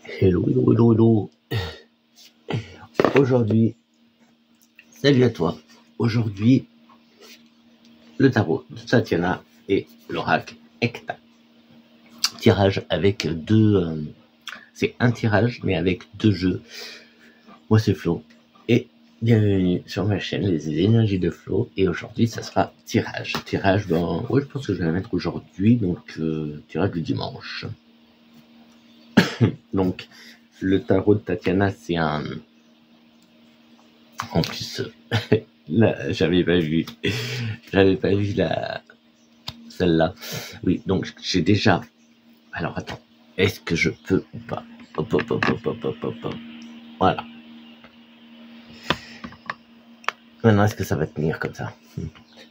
Hello, hello, hello, hello. Aujourd'hui, salut à toi. Aujourd'hui, le tarot de Tatiana et l'oracle Hecta. Tirage avec deux... c'est un tirage, mais avec deux jeux. Moi, c'est Flo. Et bienvenue sur ma chaîne, les énergies de Flo. Et aujourd'hui, ça sera tirage. Tirage dans... Ouais, je pense que je vais la mettre aujourd'hui, donc tirage du dimanche. Donc, le tarot de Tatiana, c'est un... En plus, là, j'avais pas vu celle-là. Oui, donc j'ai déjà. Alors attends, est-ce que je peux ou pas? Hop, hop, hop, hop, hop, hop, hop, hop. Voilà. Maintenant, est-ce que ça va tenir comme ça?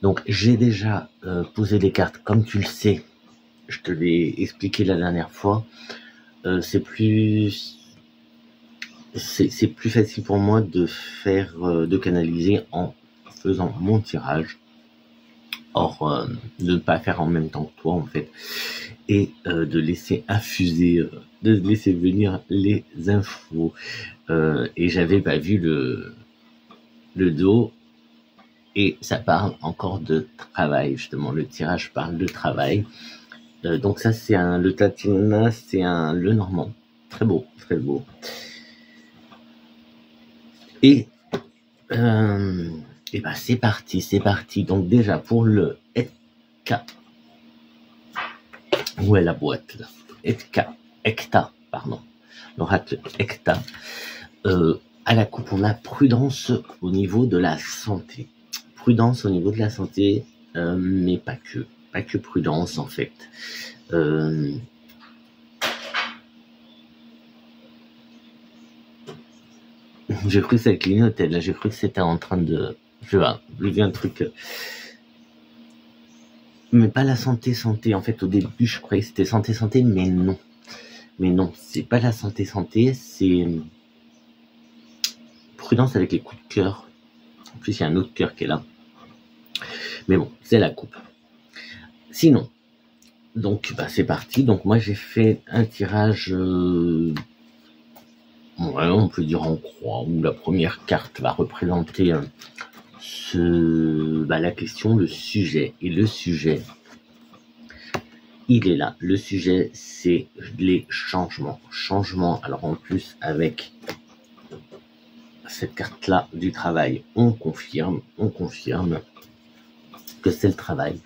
Donc j'ai déjà posé les cartes, comme tu le sais. Je te l'ai expliqué la dernière fois. C'est plus facile pour moi de faire, de canaliser en faisant mon tirage. Or, de ne pas faire en même temps que toi en fait, et de laisser infuser, de laisser venir les infos. Et j'avais pas vu le dos, et ça parle encore de travail, justement. Le tirage parle de travail. Donc ça, c'est le Tatiana, c'est le Normand. Très beau, très beau. Et ben c'est parti. Donc déjà pour le Hecta. Où est la boîte là? Hecta, pardon. L'oracle Hecta. À la coupe, on a prudence au niveau de la santé. Prudence au niveau de la santé, mais pas que prudence en fait. J'ai cru que ça clignotait, là j'ai cru que c'était en train de... Je vois, j'ai vu un truc... Mais pas la santé, en fait au début je croyais que c'était santé, mais non. Mais non, c'est pas la santé, c'est... Prudence avec les coups de cœur. En plus, il y a un autre cœur qui est là. Mais bon, c'est la coupe. Sinon, donc bah, c'est parti. Donc moi j'ai fait un tirage, ouais, on peut dire en croix, où la première carte va représenter la question, le sujet. Et le sujet, il est là. Le sujet, c'est les changements. Changements, alors en plus avec cette carte-là du travail, on confirme que c'est le travail.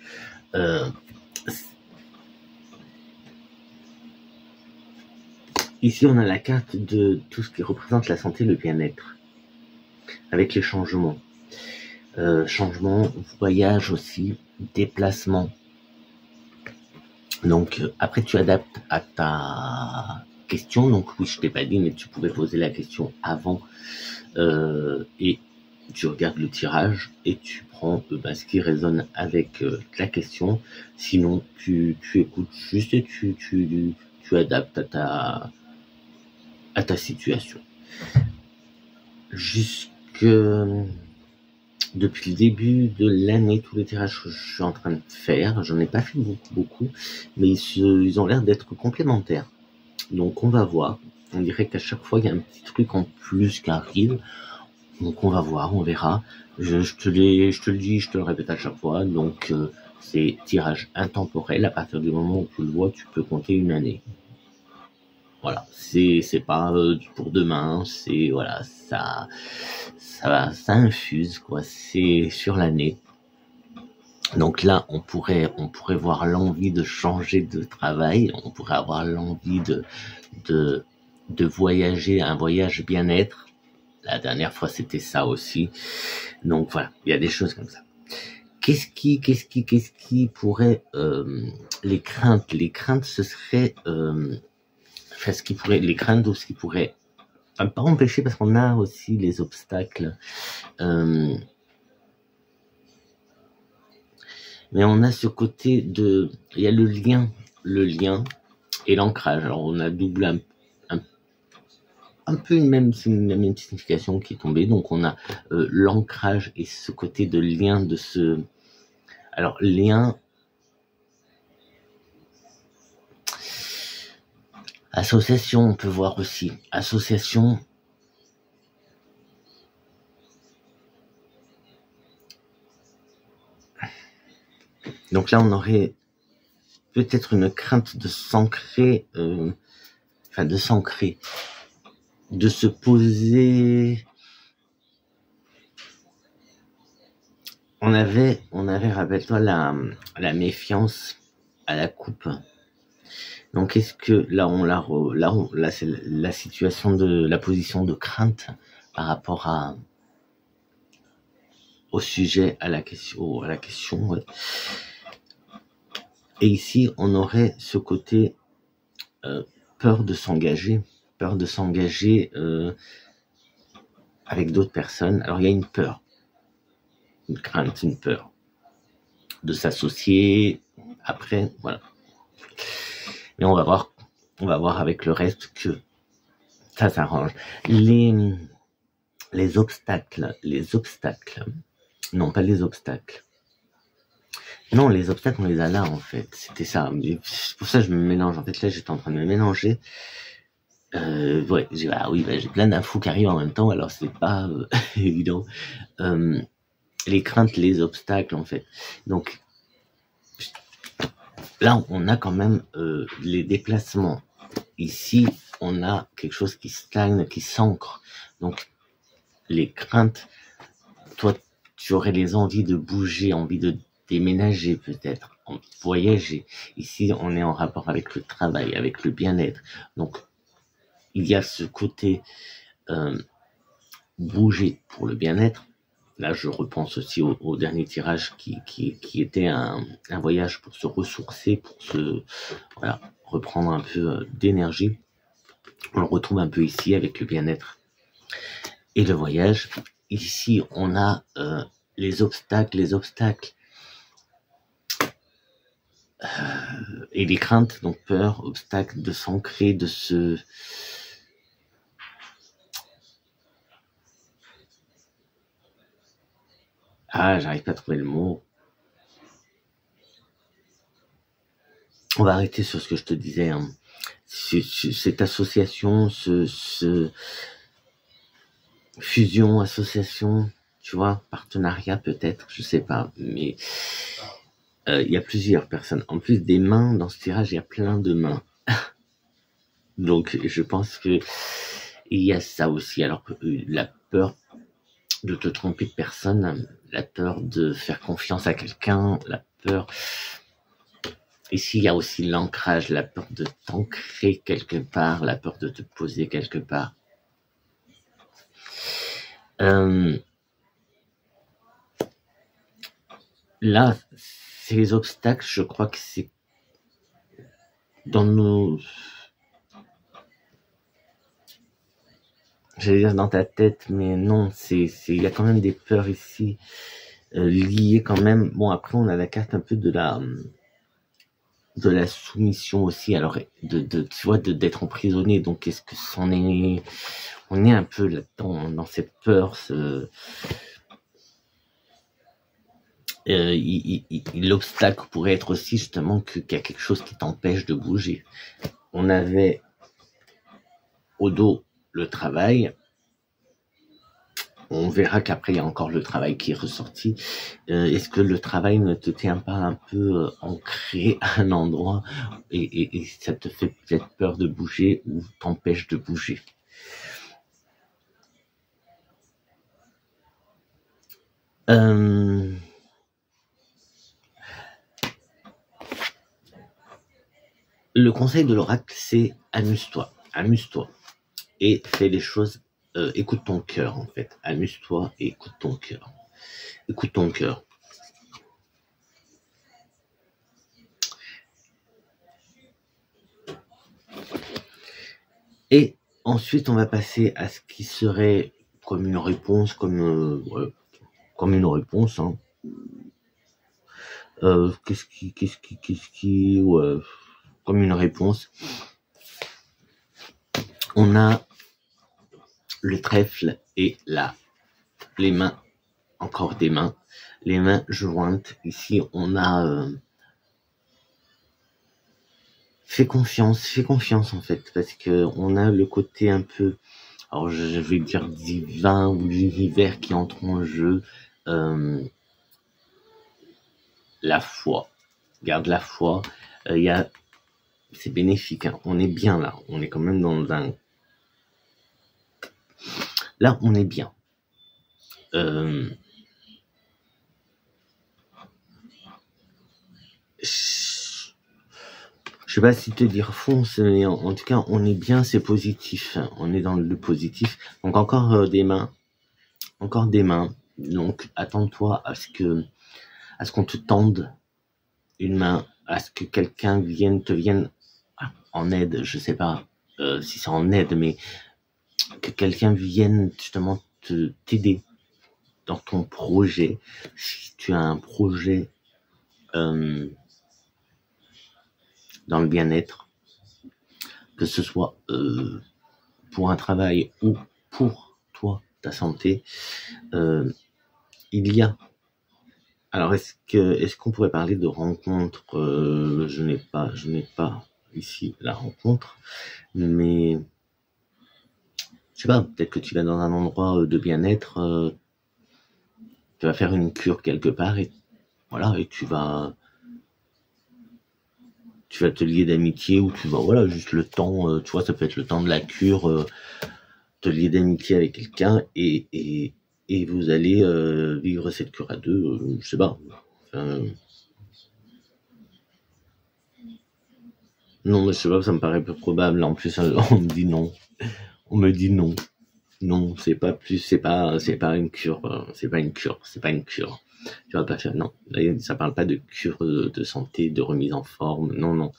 Ici, on a la carte de tout ce qui représente la santé, le bien-être, avec les changements. Changements, voyage aussi, déplacement. Donc, après, tu adaptes à ta question. Donc, oui, je t'ai pas dit, mais tu pouvais poser la question avant. Et tu regardes le tirage et tu prends ce qui résonne avec la question. Sinon, tu écoutes juste et tu adaptes à ta situation. Depuis le début de l'année, tous les tirages que je suis en train de faire, j'en ai pas fait beaucoup, mais ils ont l'air d'être complémentaires. Donc on va voir. On dirait qu'à chaque fois il y a un petit truc en plus qui arrive. Donc on va voir, on verra. Je te le dis, je te le répète à chaque fois. Donc c'est tirage intemporel. À partir du moment où tu le vois, tu peux compter une année. Voilà, c'est pas pour demain, c'est voilà, ça infuse quoi, c'est sur l'année. Donc là, on pourrait voir l'envie de changer de travail, on pourrait avoir l'envie de voyager, un voyage bien-être. La dernière fois, c'était ça aussi. Donc voilà, il y a des choses comme ça. Qu'est-ce qui pourrait les craintes, ce serait les craintes aussi pourraient pas empêcher, parce qu'on a aussi les obstacles, mais on a ce côté de, il y a le lien et l'ancrage. Alors on a double un peu une même signification qui est tombée. Donc on a l'ancrage et ce côté de lien, de ce, alors lien. Association, on peut voir aussi. Association. Donc là, on aurait peut-être une crainte de s'ancrer, de s'ancrer, de se poser. On avait, rappelle-toi, la méfiance à la coupe. Donc, est-ce que là, c'est la situation de la position de crainte par rapport au sujet, à la question, ouais. Et ici, on aurait ce côté peur de s'engager avec d'autres personnes. Alors, il y a une peur, une crainte, une peur de s'associer. Après, voilà. Mais on va voir avec le reste que ça s'arrange. Les obstacles. Non, pas les obstacles. Non, les obstacles, on les a là, en fait. C'était ça. C'est pour ça que je me mélange. En fait, là, j'étais en train de me mélanger. Ouais, j'ai plein d'infos qui arrivent en même temps, alors c'est pas évident. Les craintes, les obstacles, en fait. Donc, là, on a quand même les déplacements. Ici, on a quelque chose qui stagne, qui s'ancre. Donc, les craintes, toi, tu aurais les envies de bouger, envie de déménager peut-être, voyager. Ici, on est en rapport avec le travail, avec le bien-être. Donc, il y a ce côté bouger pour le bien-être. Là, je repense aussi au dernier tirage qui était un voyage pour se ressourcer, pour reprendre un peu d'énergie. On le retrouve un peu ici avec le bien-être et le voyage. Ici, on a les obstacles et les craintes, donc peur, obstacle, de s'ancrer, de se... j'arrive pas à trouver le mot. On va arrêter sur ce que je te disais. Hein. Cette association, fusion, association, tu vois, partenariat peut-être, je sais pas, mais il y a plusieurs personnes. En plus des mains, dans ce tirage, il y a plein de mains. Donc, je pense que il y a ça aussi. Alors, la peur de te tromper de personne, la peur de faire confiance à quelqu'un, la peur... Ici, il y a aussi l'ancrage, la peur de t'ancrer quelque part, la peur de te poser quelque part. Là, c'est les obstacles, je crois que c'est dans nos... J'allais dire dans ta tête, mais non, il y a quand même des peurs ici, liées quand même. Bon, après, on a la carte un peu de la soumission aussi, alors tu vois, d'être emprisonné. Donc, est-ce que on est un peu là-dedans, dans cette peur, l'obstacle pourrait être aussi justement qu'il y a quelque chose qui t'empêche de bouger. On avait au dos le travail. On verra qu'après, il y a encore le travail qui est ressorti. Est-ce que le travail ne te tient pas un peu ancré à un endroit et ça te fait peut-être peur de bouger ou t'empêche de bouger? Le conseil de l'oracle, c'est amuse-toi et fais les choses. Écoute ton cœur, en fait. Amuse-toi et écoute ton cœur. Écoute ton cœur. Et ensuite, on va passer à ce qui serait comme une réponse, comme une réponse. Hein. Comme une réponse. On a le trèfle et les mains, encore des mains, les mains jointes. Ici, on a fais confiance en fait, parce que on a le côté un peu, alors je vais dire divin ou l'univers qui entre en jeu, la foi. Garde la foi, c'est bénéfique, hein. On est bien là, on est quand même là on est bien. Je sais pas si te dire fonce, mais en tout cas, on est bien, c'est positif. On est dans le positif. Donc encore des mains. Donc attends-toi à ce qu'on te tende une main, à ce que quelqu'un te vienne en aide. Je sais pas si c'est en aide, mais que quelqu'un vienne justement t'aider dans ton projet. Si tu as un projet dans le bien-être, que ce soit pour un travail ou pour toi, ta santé, il y a. Alors est-ce qu'on pourrait parler de rencontre? Je n'ai pas ici la rencontre, mais je sais pas, peut-être que tu vas dans un endroit de bien-être, tu vas faire une cure quelque part et voilà, et tu vas te lier d'amitié, ou tu vas, voilà, juste le temps, tu vois, ça peut être le temps de la cure, te lier d'amitié avec quelqu'un et vous allez vivre cette cure à deux, je sais pas. Non, mais je sais pas, ça me paraît peu probable. En plus, on me dit non. On me dit non. Non, c'est pas une cure, c'est pas une cure. Tu vas pas faire, non. Là, ça parle pas de cure de santé, de remise en forme. Non, non.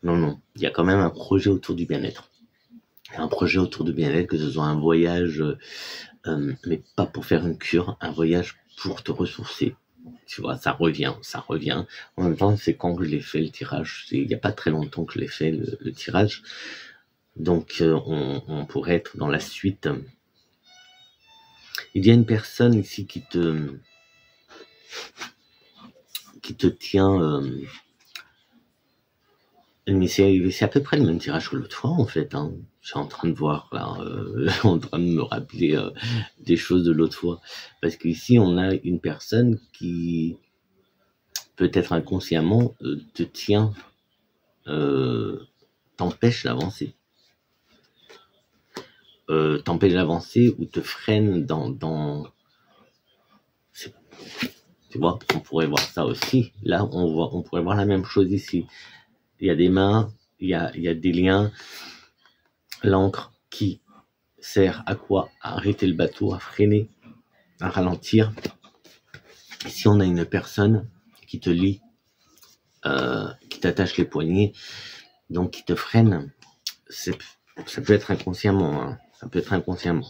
Non, non. Il y a quand même un projet autour du bien-être. Un projet autour du bien-être, que ce soit un voyage, mais pas pour faire une cure, un voyage pour te ressourcer. Tu vois, ça revient. En même temps, c'est quand que je l'ai fait le tirage. Il n'y a pas très longtemps que je l'ai fait le tirage. Donc, on pourrait être dans la suite. Il y a une personne ici qui te tient. Mais c'est à peu près le même tirage que l'autre fois, en fait. Hein. Je suis en train de voir là, en train de me rappeler des choses de l'autre fois. Parce qu'ici, on a une personne qui, peut-être inconsciemment, te tient, t'empêche d'avancer. T'empêche d'avancer ou te freine dans... Tu vois, on pourrait voir ça aussi. Là, on pourrait voir la même chose ici. Il y a des mains, il y a des liens. L'encre qui sert à quoi? À arrêter le bateau, à freiner, à ralentir. Ici, on a une personne qui te lie, qui t'attache les poignets, donc qui te freine. Ça peut être inconsciemment, hein. Ça peut être inconsciemment.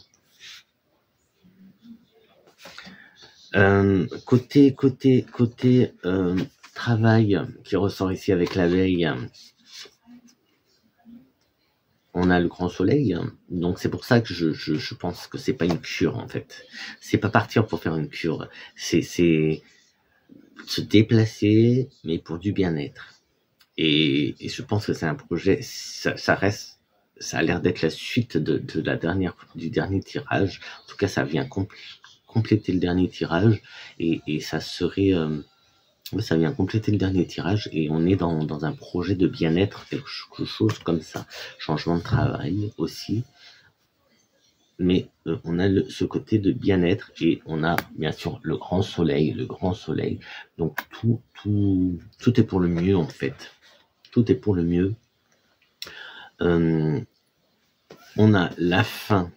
Côté travail qui ressort ici avec la veille, on a le grand soleil, donc c'est pour ça que je pense que c'est pas une cure en fait. C'est pas partir pour faire une cure, c'est se déplacer, mais pour du bien-être. Et je pense que c'est un projet, ça a l'air d'être la suite du dernier tirage. En tout cas, ça vient compléter le dernier tirage, et ça serait, ça vient compléter le dernier tirage, et on est dans un projet de bien-être, quelque chose comme ça. Changement de travail aussi, mais on a ce côté de bien-être, et on a bien sûr le grand soleil. Donc tout est pour le mieux en fait. Tout est pour le mieux. On a la fin.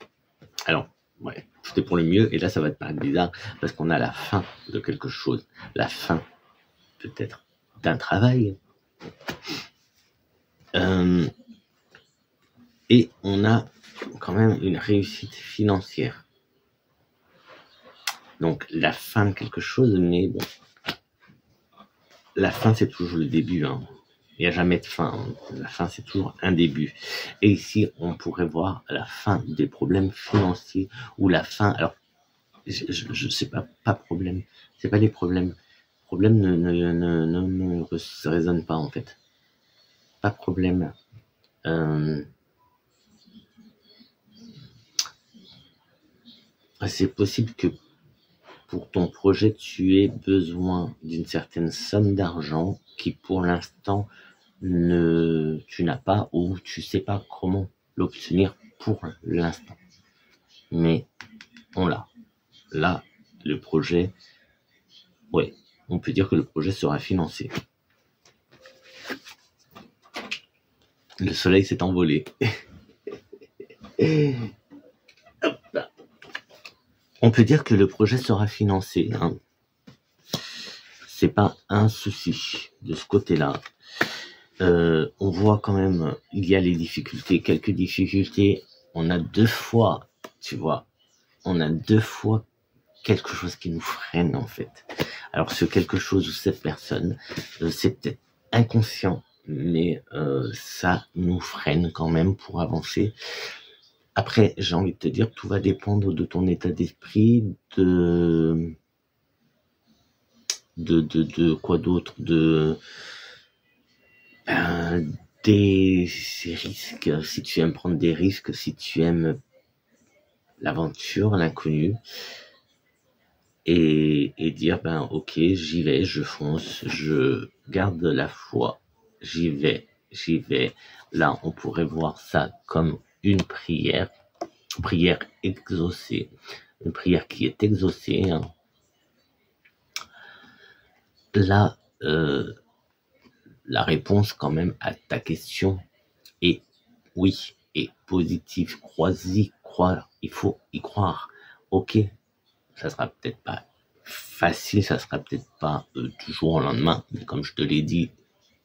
Alors, ouais, tout est pour le mieux. Et là, ça va te paraître bizarre parce qu'on a la fin de quelque chose. La fin, peut-être, d'un travail. Et on a quand même une réussite financière. Donc, la fin de quelque chose, mais bon. La fin, c'est toujours le début, hein. Il n'y a jamais de fin. La fin, c'est toujours un début. Et ici, on pourrait voir la fin des problèmes financiers, ou la fin. Alors, je sais pas problème. C'est pas les problèmes. Problème ne résonne pas en fait. pas de problème. C'est possible que pour ton projet, tu aies besoin d'une certaine somme d'argent qui, pour l'instant, tu n'as pas ou tu sais pas comment l'obtenir pour l'instant. Mais on l'a. Là, le projet, ouais, on peut dire que le projet sera financé. Le soleil s'est envolé. On peut dire que le projet sera financé. Hein. C'est pas un souci de ce côté-là. On voit quand même, il y a les difficultés, quelques difficultés. On a 2 fois, tu vois, on a 2 fois quelque chose qui nous freine en fait. Alors ce quelque chose ou cette personne, c'est peut-être inconscient, mais ça nous freine quand même pour avancer. Après, j'ai envie de te dire, tout va dépendre de ton état d'esprit, de quoi d'autre, des risques, si tu aimes prendre des risques, si tu aimes l'aventure, l'inconnu, et dire, ok, j'y vais, je fonce, je garde la foi, j'y vais. Là, on pourrait voir ça comme une prière exaucée, une prière qui est exaucée. Hein. Là, la réponse quand même à ta question est oui, et positive. Il faut y croire. Ok, ça sera peut-être pas facile, ça sera peut-être pas du jour au lendemain, mais comme je te l'ai dit,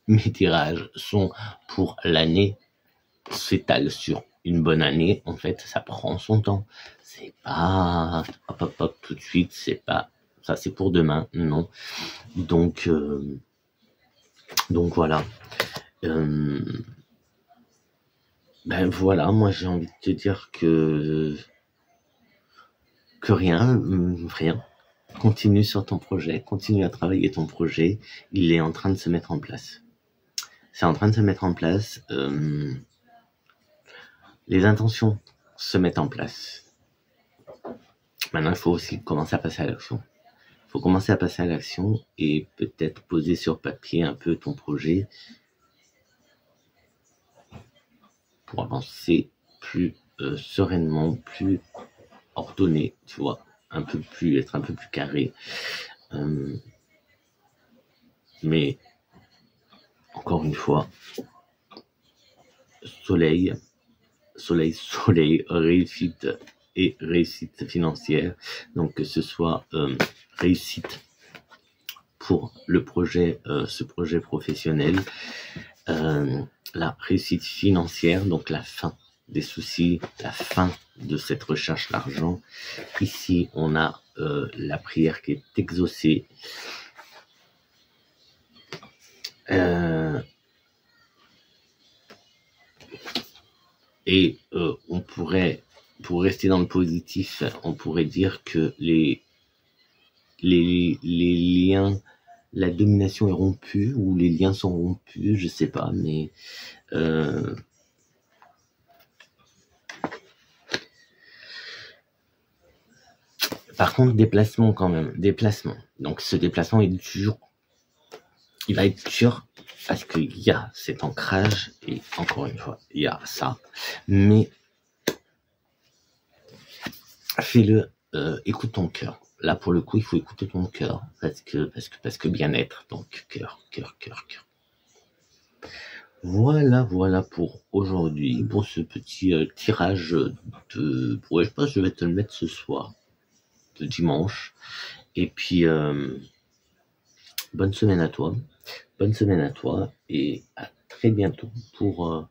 mes tirages sont pour l'année, s'étalent sur une bonne année. En fait, ça prend son temps. C'est pas hop tout de suite, c'est pas ça, c'est pour demain, non. Donc voilà. Voilà, moi j'ai envie de te dire que rien. Continue sur ton projet, continue à travailler ton projet. Il est en train de se mettre en place. C'est en train de se mettre en place. Les intentions se mettent en place. Maintenant, il faut aussi commencer à passer à l'action. Il faut commencer à passer à l'action et peut-être poser sur papier un peu ton projet pour avancer plus sereinement, plus ordonné, tu vois, être un peu plus carré. Mais encore une fois, soleil, réussite et réussite financière. Donc que ce soit réussite pour le projet, ce projet professionnel, la réussite financière, donc la fin des soucis, la fin de cette recherche d'argent. Ici, on a la prière qui est exaucée. Et on pourrait, pour rester dans le positif, on pourrait dire que les liens, la domination est rompue ou les liens sont rompus, je sais pas, mais par contre, déplacement quand même, déplacement. Donc ce déplacement est dur. Il va être dur parce qu'il y a cet ancrage et encore une fois, il y a ça. Mais fais-le, écoute ton cœur. Là, pour le coup, il faut écouter ton cœur parce que bien-être. Donc cœur. Voilà pour aujourd'hui, pour ce petit tirage de. Ouais, je pense que je vais te le mettre ce soir, de dimanche. Et puis bonne semaine à toi et à très bientôt pour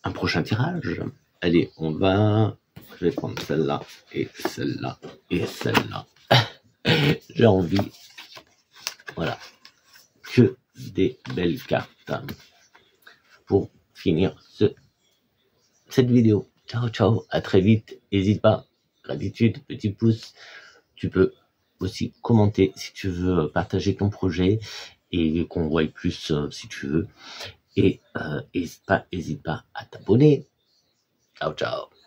un prochain tirage. Allez, je vais prendre celle-là et celle-là et celle-là. J'ai envie, voilà, que des belles cartes pour finir cette vidéo. Ciao, à très vite. N'hésite pas, gratitude, petit pouce. Tu peux aussi commenter si tu veux partager ton projet. et qu'on voie plus si tu veux. Et hésite pas à t'abonner. Ciao, ciao.